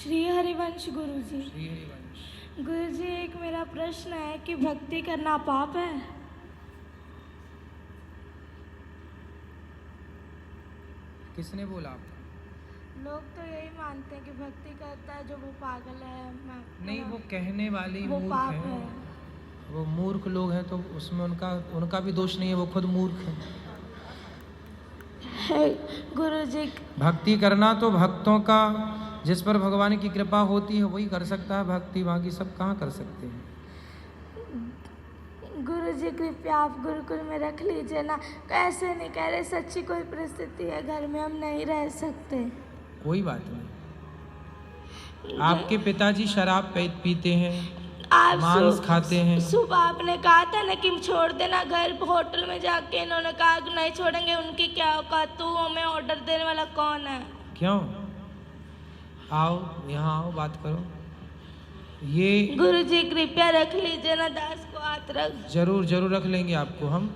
श्री हरिवंश गुरुजी। श्री हरिवंश। गुरुजी, एक मेरा प्रश्न है कि भक्ति करना पाप है? किसने बोला आपको? लोग तो यही मानते हैं कि भक्ति करता है जो वो पागल है। नहीं, वो कहने वाली वो मूर्ख पाप है। है। वो मूर्ख लोग हैं तो उसमें उनका भी दोष नहीं है, वो खुद मूर्ख है। गुरुजी, भक्ति करना तो भक्तों का, जिस पर भगवान की कृपा होती है वही कर सकता है भक्ति, बाकी सब कहाँ कर सकते हैं। गुरुजी कृपया आप गुरुकुल में रख लीजिए ना। कैसे नहीं कह रहे, सच्ची कोई परिस्थिति है घर में, हम नहीं रह सकते। कोई बात नहीं। आपके पिताजी शराब पीते हैं, आप मांस खाते हैं। सुबह आपने कहा था ना कि छोड़ देना घर, होटल में जाके इन्होंने कहा कि नहीं छोड़ेंगे। उनकी क्या औकात, तू हमें ऑर्डर देने वाला कौन है? क्यों? आओ यहाँ आओ, बात करो। ये गुरुजी कृपया रख लीजिए ना, दास को हाथ रख। जरूर जरूर रख लेंगे आपको हम,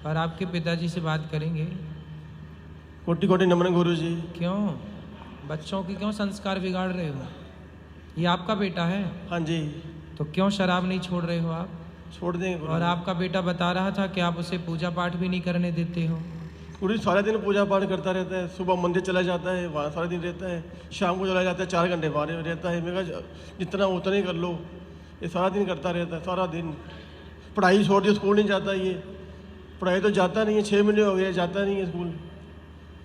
और आपके पिताजी से बात करेंगे। कोटि कोटि नमन गुरुजी। क्यों बच्चों की क्यों संस्कार बिगाड़ रहे हो? ये आपका बेटा है? हाँ जी। तो क्यों शराब नहीं छोड़ रहे हो आप? छोड़ देंगे गुरुजी। और आपका बेटा बता रहा था कि आप उसे पूजा पाठ भी नहीं करने देते हो। गुरुजी सारा दिन पूजा पाठ करता रहता है, सुबह मंदिर चला जाता है, वहाँ सारा दिन रहता है, शाम को चला जाता है, 4 घंटे बाहर रहता है। मैं कहा जितना उतना ही कर लो, ये सारा दिन करता रहता है, सारा दिन। पढ़ाई छोड़ दी, स्कूल नहीं जाता ये, पढ़ाई तो जाता नहीं है, 6 महीने हो गए जाता नहीं है स्कूल।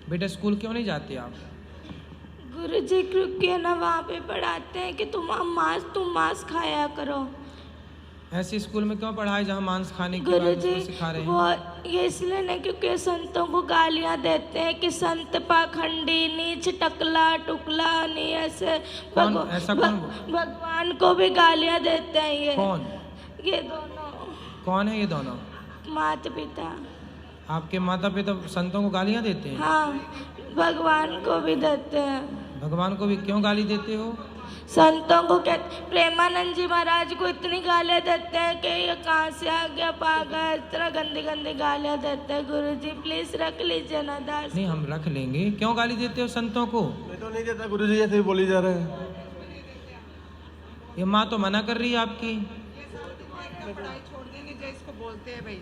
बेटा स्कूल क्यों नहीं जाते आप? गुरुजी क्योंकि ना वहाँ पे पढ़ाते हैं कि तुम मांस खाया करो। ऐसे स्कूल में क्यों पढ़ाए जहाँ मांस खाने के बारे में सिखा रहे हैं? वो ये इसलिए नहीं क्योंकि संतों को गालियाँ देते हैं कि संत पाखंडी, नीच, टकला टुकला, नहीं ऐसे। कौन ऐसा कौन? भगवान को भी गालियाँ देते हैं ये। कौन? ये दोनों। कौन है ये दोनों? माता पिता। आपके माता पिता संतों को गालियाँ देते हैं? हाँ, भगवान को भी देते हैं। भगवान को भी क्यों गाली देते हो? संतों को प्रेमानंद जी महाराज को इतनी गालियाँ देते हैं कि ये कहाँ से आ गया पागल, इतना गंदी गंदी गालियाँ देते हैं। गुरुजी प्लीज रख लीजिए ना दास। नहीं, हम रख लेंगे। क्यों गाली देते हो संतों को? मैं तो नहीं देता गुरुजी, ऐसे ही बोली जा रहा है। ये माँ तो मना कर रही है आपकी। पढ़ाई छोड़ देंगे जो इसको बोलते हैं भाई।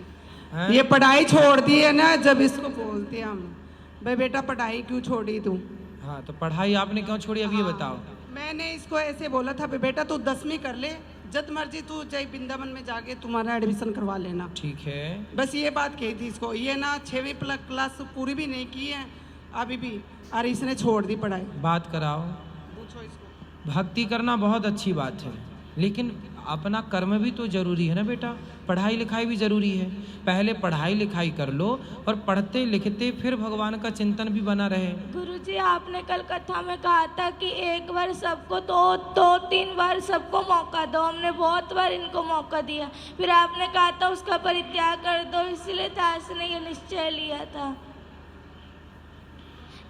हैं? ये पढ़ाई छोड़ दी है ना, जब इसको बोलते हैं हम भाई बेटा पढ़ाई क्यों छोड़ी तू? हाँ, तो पढ़ाई आपने क्यों छोड़ी अब ये बताओ। मैंने इसको ऐसे बोला था बेटा तू 10वीं कर ले, जब मर्जी तू जय वृंदावन में जाके तुम्हारा एडमिशन करवा लेना। ठीक है। बस ये बात कही थी इसको। ये ना 6वीं क्लास पूरी भी नहीं की है अभी भी, और इसने छोड़ दी पढ़ाई। बात कराओ। पूछो इसको। भक्ति करना बहुत अच्छी बात है, लेकिन अपना कर्म भी तो जरूरी है ना बेटा। पढ़ाई लिखाई भी जरूरी है। पहले पढ़ाई लिखाई कर लो, और पढ़ते लिखते फिर भगवान का चिंतन भी बना रहे। गुरुजी आपने कल कथा में कहा था कि एक बार सबको दो 3 बार सबको मौका दो। हमने बहुत बार इनको मौका दिया, फिर आपने कहा था उसका परित्याग कर दो। इसलिए दास ने ये निश्चय लिया था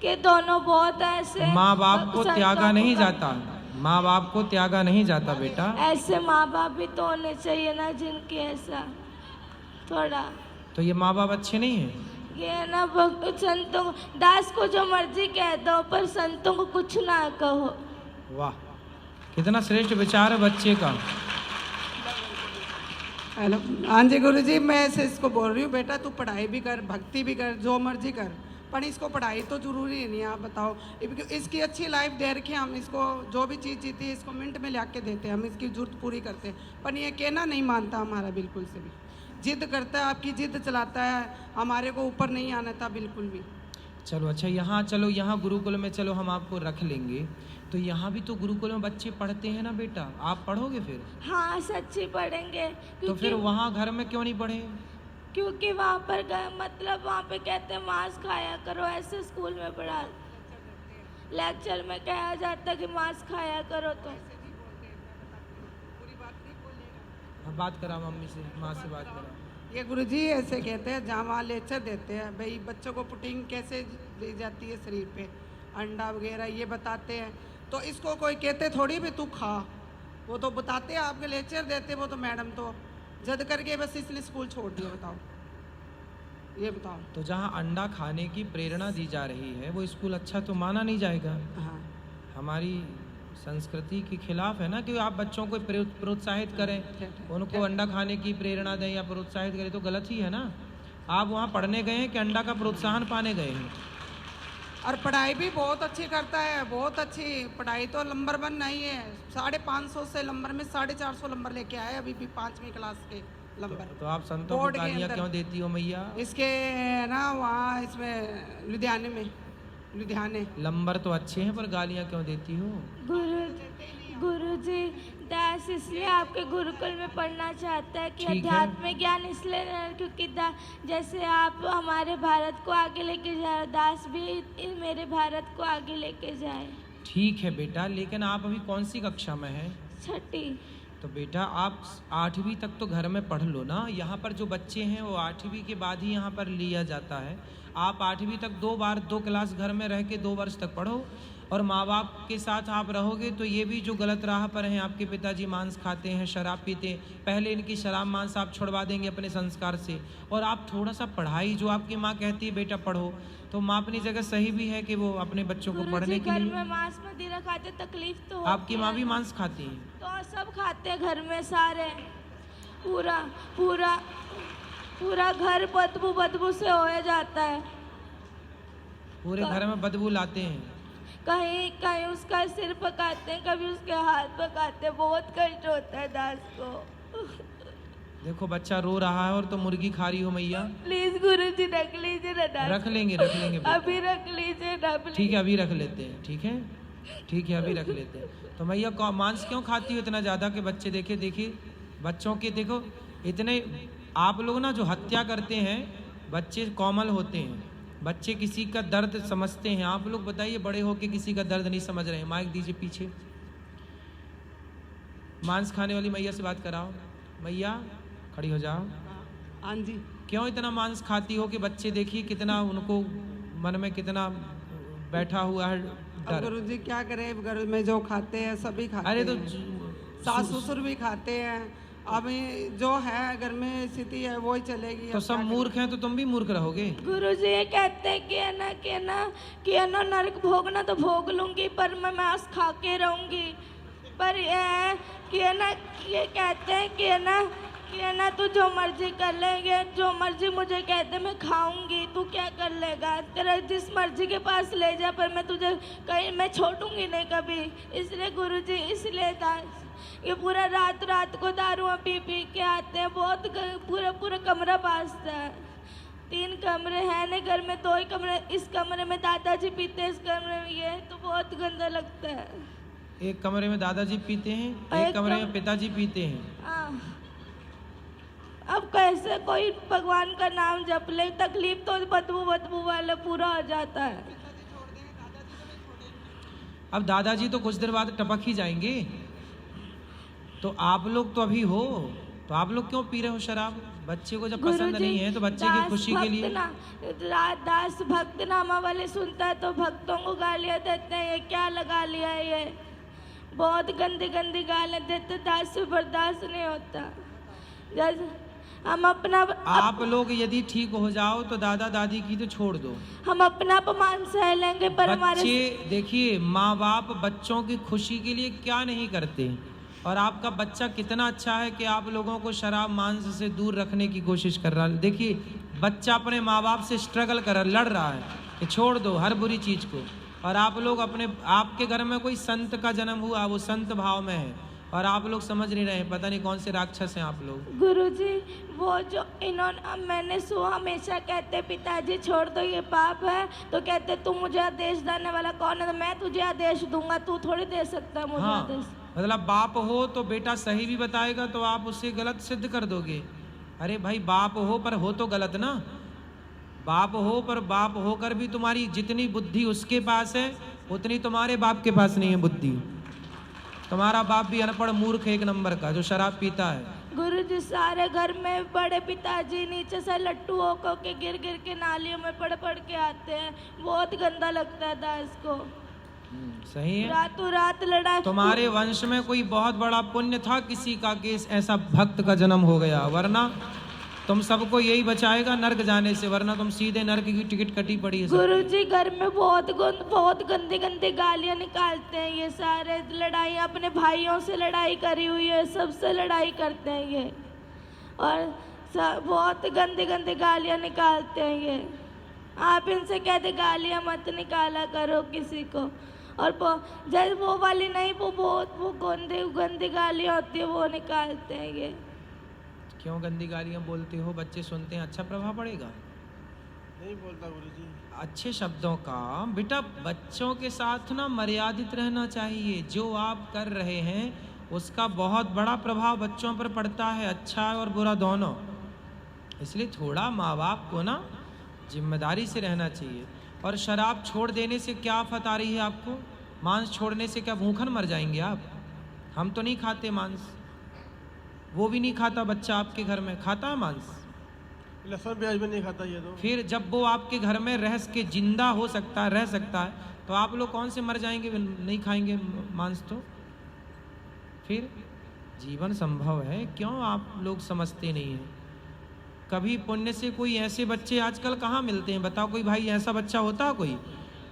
कि दोनों बहुत ऐसे। माँ बाप को त्यागा नहीं जाता, माँ बाप को त्यागा नहीं जाता बेटा। ऐसे माँ बाप भी तो होने चाहिए ना जिनके ऐसा थोड़ा। तो ये माँ बाप अच्छे नहीं हैं? ये ना संतों दास को जो मर्जी कह दो, पर संतों को कुछ ना कहो। वाह, कितना श्रेष्ठ विचार है बच्चे का। हेलो, हाँ जी गुरुजी, मैं ऐसे इसको बोल रही हूँ बेटा तू पढ़ाई भी कर, भक्ति भी कर, जो मर्जी कर, पर इसको पढ़ाई तो जरूरी नहीं है। आप बताओ, इसकी अच्छी लाइफ दे रखी है हम इसको, जो भी चीज़ जीती है इसको मिनट में ला के देते हैं, हम इसकी जरूरत पूरी करते हैं। पर ये कहना नहीं मानता हमारा बिल्कुल से भी, जिद करता है, आपकी जिद चलाता है, हमारे को ऊपर नहीं आना था बिल्कुल भी। चलो अच्छा, यहाँ चलो, यहाँ गुरुकुल में चलो, हम आपको रख लेंगे। तो यहाँ भी तो गुरुकुल में बच्चे पढ़ते हैं ना बेटा, आप पढ़ोगे फिर? हाँ सच्ची पढ़ेंगे। तो फिर वहाँ घर में क्यों नहीं पढ़े? क्योंकि वहाँ पर मतलब वहाँ पे कहते हैं मांस खाया करो, ऐसे स्कूल में पढ़ा, लेक्चर में कहा जाता कि मांस खाया करो। तो बात करा मम्मी से, माँ से बात करा। ये गुरुजी ऐसे कहते हैं, जहाँ वहाँ लेक्चर देते हैं भाई बच्चों को प्रोटीन कैसे दी जाती है शरीर पे, अंडा वगैरह ये बताते हैं। तो इसको कोई कहते थोड़ी भी तू खा, वो तो बताते हैं, आपके लेक्चर देते वो तो मैडम तो जद करके बस इसने स्कूल छोड़ दिया। बताओ, ये बताओ। तो जहाँ अंडा खाने की प्रेरणा दी जा रही है वो स्कूल अच्छा तो माना नहीं जाएगा। हाँ, हमारी संस्कृति के खिलाफ है ना कि आप बच्चों को प्रोत्साहित करें, उनको अंडा खाने की प्रेरणा दें या प्रोत्साहित करें, तो गलत ही है ना। आप वहाँ पढ़ने गए हैं कि अंडा का प्रोत्साहन पाने गए हैं? और पढ़ाई भी बहुत अच्छी करता है, बहुत अच्छी पढ़ाई, तो नंबर 1 नहीं है। 550 से नंबर में 450 नंबर लेके आए अभी भी 5वीं क्लास के नंबर। तो आप संतों को बोर्ड के गालियाँ अंदर। क्यों देती हो मैया? इसके ना वहाँ इसमें लुधियाने नंबर तो अच्छे हैं पर गालियाँ क्यों देती हो? गुरुजी, दास इसलिए आपके गुरुकुल में पढ़ना चाहता है कि ठीक है। अध्यात्म ज्ञान इसलिए क्योंकि जैसे आप हमारे भारत को आगे लेके जा रहे, दास भी मेरे भारत को आगे लेके जाए। ठीक है बेटा, लेकिन आप अभी कौन सी कक्षा में हैं? 6ठी। तो बेटा आप 8वीं तक तो घर में पढ़ लो ना। यहाँ पर जो बच्चे हैं वो 8वीं के बाद ही यहाँ पर लिया जाता है। आप 8वीं तक 2 क्लास घर में रह के 2 वर्ष तक पढ़ो, और माँ बाप के साथ आप रहोगे तो ये भी जो गलत राह पर हैं, आपके पिताजी मांस खाते हैं, शराब पीते हैं, पहले इनकी शराब मांस आप छुड़वा देंगे अपने संस्कार से। और आप थोड़ा सा पढ़ाई, जो आपकी माँ कहती है बेटा पढ़ो, तो माँ अपनी जगह सही भी है कि वो अपने बच्चों को पढ़ने के घर लिए। में मांस मदिरा खाते, तकलीफ तो आपकी माँ भी मांस खाती है? तो सब खाते हैं घर में सारे, पूरा पूरा पूरा घर बदबू से हो जाता है। पूरे घर में बदबू लाते हैं? कहीं कहीं उसका सिर पकाते हैं, कभी उसके हाथ पकाते हैं, बहुत कष्ट होता है दास को। देखो बच्चा रो रहा है और तो मुर्गी खा रही हो मैया। प्लीज गुरुजी रख लीजिए ना दास। रख लेंगे बेटा। अभी रख लीजिए ना please। ठीक है अभी रख लेते हैं। ठीक है ठीक है अभी रख लेते हैं। तो मैया मांस क्यों खाती हो इतना ज़्यादा कि बच्चे देखिए बच्चों के, देखो इतने आप लोग ना जो हत्या करते हैं, बच्चे कोमल होते हैं, बच्चे किसी का दर्द समझते हैं। आप लोग बताइए बड़े होके किसी का दर्द नहीं समझ रहे हैं। माइक दीजिए पीछे। मांस खाने वाली मैया से बात कराओ। मैया खड़ी हो जाओ। हाँ जी। क्यों इतना मांस खाती हो कि बच्चे देखिए कितना उनको मन में कितना बैठा हुआ है अब डर। गुरुजी क्या करें, घर में जो खाते हैं सभी खाते अरे तो हैं, सास ससुर भी खाते हैं। अब ये जो है घर में स्थिति है वही चलेगी। तो अब सब क्या मूर्ख हैं तो तुम भी मूर्ख रहोगे। गुरुजी ये कहते हैं कि है ना नरक भोगना तो भोग लूंगी, पर मैं मांस खा के रहूंगी। पर ये है कि है ना, ये कहते हैं कि है ना तू जो मर्जी कर लेंगे, जो मर्जी मुझे कहते मैं खाऊंगी, तू क्या कर लेगा, तेरा जिस मर्जी के पास ले जा, पर मैं तुझे कहीं मैं छोड़ूंगी नहीं कभी। इसलिए गुरुजी, इसलिए ये पूरा रात को दारू पी के आते हैं, बहुत पूरा कमरा बाजता है। 3 कमरे हैं ना घर में, 2 ही कमरे, इस कमरे में दादाजी पीते हैं, इस कमरे में ये, तो बहुत गंदा लगता है। एक कमरे में दादाजी पीते हैं, एक कमरे में पिताजी पीते हैं। हाँ। अब कैसे कोई भगवान का नाम जप ले, तकलीफ तो बदबू वाला पूरा हो जाता है। अब दादाजी तो कुछ देर बाद टपक ही जाएंगे। तो आप लोग तो अभी हो, तो आप लोग क्यों पी रहे हो शराब? बच्चे को जब पसंद नहीं है तो बच्चे की खुशी के लिए। दास भक्त नामा वाले सुनता है तो भक्तों को गालियां देते हैं, ये क्या लगा लिया है, ये बहुत गंदी गालियां देते, दास से बर्दाश्त नहीं होता। जैसे हम अपना आप लोग यदि ठीक हो जाओ तो दादा दादी की तो छोड़ दो, हम अपना अपमान सह लेंगे, पर हमारे बच्चे देखिए माँ बाप बच्चों की खुशी के लिए क्या नहीं करते। और आपका बच्चा कितना अच्छा है कि आप लोगों को शराब मांस से दूर रखने की कोशिश कर रहा है। देखिए बच्चा अपने माँ बाप से स्ट्रगल कर लड़ रहा है कि छोड़ दो हर बुरी चीज़ को, और आप लोग आपके घर में कोई संत का जन्म हुआ, वो संत भाव में है, और आप लोग समझ नहीं रहे, पता नहीं कौन से राक्षस हैं आप लोग। गुरुजी वो जो इन्होंने, मैंने हमेशा कहते पिताजी छोड़ दो ये पाप है, तो कहते तू मुझे आदेश देने वाला कौन है, तो मैं तुझे आदेश दूंगा, तू थोड़ी दे सकता मुझे आदेश। मतलब बाप हो तो बेटा सही भी बताएगा तो आप उससे गलत सिद्ध कर दोगे। अरे भाई बाप हो पर हो तो गलत ना। बाप हो पर बाप होकर भी तुम्हारी जितनी बुद्धि उसके पास है उतनी तुम्हारे बाप के पास नहीं है बुद्धि। तुम्हारा बाप भी अनपढ़ मूर्ख 1 नंबर का जो शराब पीता है। गुरुजी सारे घर में बड़े पिताजी नीचे से लट्टू होकर के गिर के नालियों में पड़ के आते हैं, बहुत गंदा लगता है दास को। सही है। रातों रात लड़ा। तुम्हारे वंश में कोई बहुत बड़ा पुण्य था किसी का कि ऐसा भक्त का जन्म हो गया, वरना तुम सबको यही बचाएगा नर्क जाने से, वरना तुम सीधे नर्क की टिकट कटी पड़ी है सबकी। गुरुजी घर में बहुत गंदी गंदी गालियां निकालते हैं ये सारे, लड़ाई अपने भाइयों से लड़ाई करी हुई है, सबसे लड़ाई करते हैं ये, और बहुत गंदी गंदी गालियां निकालते हैं ये। आप इनसे कहते गालियां मत निकाला करो किसी को, और जब वो वाली नहीं, वो गंदी गंदी गालियां होती है वो निकालते हैं ये। क्यों गंदी गालियां बोलते हो? बच्चे सुनते हैं, अच्छा प्रभाव पड़ेगा? नहीं बोलता गुरुजी। अच्छे शब्दों का बेटा बच्चों के साथ ना मर्यादित रहना चाहिए। जो आप कर रहे हैं उसका बहुत बड़ा प्रभाव बच्चों पर पड़ता है, अच्छा और बुरा दोनों। इसलिए थोड़ा माँ बाप को ना जिम्मेदारी से रहना चाहिए। और शराब छोड़ देने से क्या आफत आ रही है आपको? मांस छोड़ने से क्या भूखन मर जाएंगे आप? हम तो नहीं खाते मांस, वो भी नहीं खाता बच्चा आपके घर में, खाता है मांस? लहसुन प्याज भी नहीं खाता ये तो। फिर जब वो आपके घर में रह के जिंदा हो सकता है, रह सकता है, तो आप लोग कौन से मर जाएंगे नहीं खाएंगे मांस? तो फिर जीवन संभव है, क्यों आप लोग समझते नहीं हैं? कभी पुण्य से कोई ऐसे बच्चे आजकल कहाँ मिलते हैं? बताओ कोई भाई ऐसा बच्चा होता है? कोई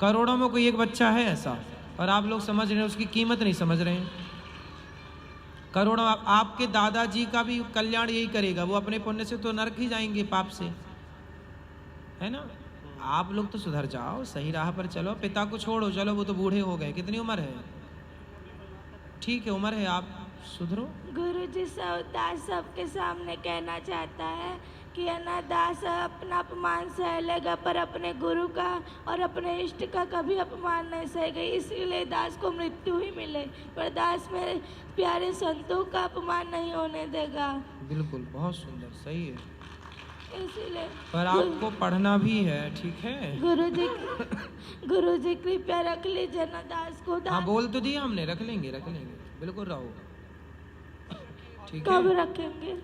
करोड़ों में कोई एक बच्चा है ऐसा, और आप लोग समझ रहे हैं, उसकी कीमत नहीं समझ रहे हैं। करोड़ों आपके दादाजी का भी कल्याण यही करेगा, वो अपने पुण्य से तो नरक ही जाएंगे पाप से, है ना? आप लोग तो सुधर जाओ, सही राह पर चलो। पिता को छोड़ो, चलो वो तो बूढ़े हो गए, कितनी उम्र है? ठीक है उम्र है, आप सुधरो। गुरुजी दास सबके सामने कहना चाहता है कि दास अपना अपमान सह लेगा, पर अपने गुरु का और अपने इष्ट का कभी अपमान नहीं सहेगा, इसीलिए दास को मृत्यु ही मिले, पर दास मेरे प्यारे संतों का अपमान नहीं होने देगा। बिल्कुल, बहुत सुंदर, सही है। इसीलिए पर आपको पढ़ना भी है, ठीक है? गुरुजी कृपया रख लीजिए ना दास को। हाँ बोल तो दिया हमने, रख लेंगे, बिल्कुल रहो, ठीक है? कब रखेंगे?